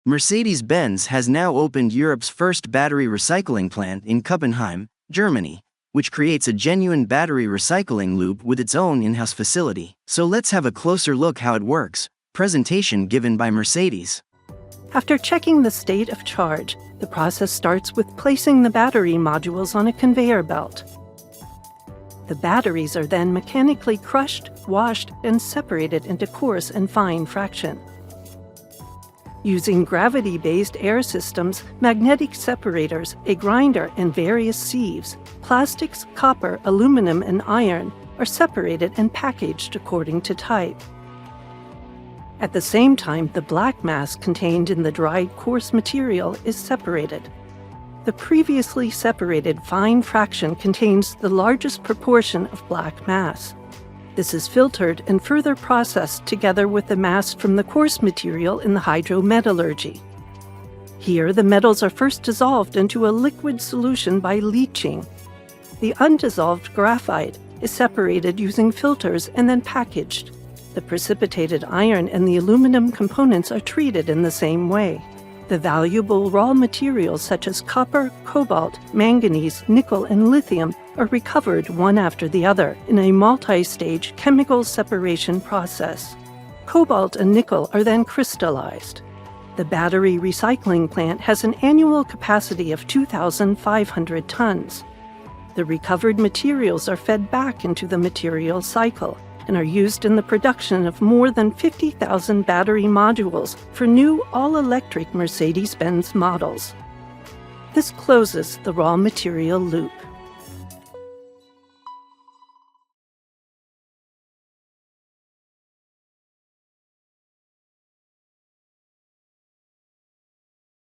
Mercedes-Benz has now opened Europe's first battery recycling plant in Kuppenheim, Germany, which creates a genuine battery recycling loop with its own in-house facility. So let's have a closer look how it works. Presentation given by Mercedes. After checking the state of charge, the process starts with placing the battery modules on a conveyor belt. The batteries are then mechanically crushed, washed, and separated into coarse and fine fraction. Using gravity-based air systems, magnetic separators, a grinder, and various sieves, plastics, copper, aluminum, and iron are separated and packaged according to type. At the same time, the black mass contained in the dried coarse material is separated. The previously separated fine fraction contains the largest proportion of black mass. This is filtered and further processed together with the mass from the coarse material in the hydrometallurgy. Here, the metals are first dissolved into a liquid solution by leaching. The undissolved graphite is separated using filters and then packaged. The precipitated iron and the aluminum components are treated in the same way. The valuable raw materials such as copper, cobalt, manganese, nickel, and lithium are recovered one after the other in a multi-stage chemical separation process. Cobalt and nickel are then crystallized. The battery recycling plant has an annual capacity of 2,500 tons. The recovered materials are fed back into the material cycle and are used in the production of more than 50,000 battery modules for new all-electric Mercedes-Benz models. This closes the raw material loop.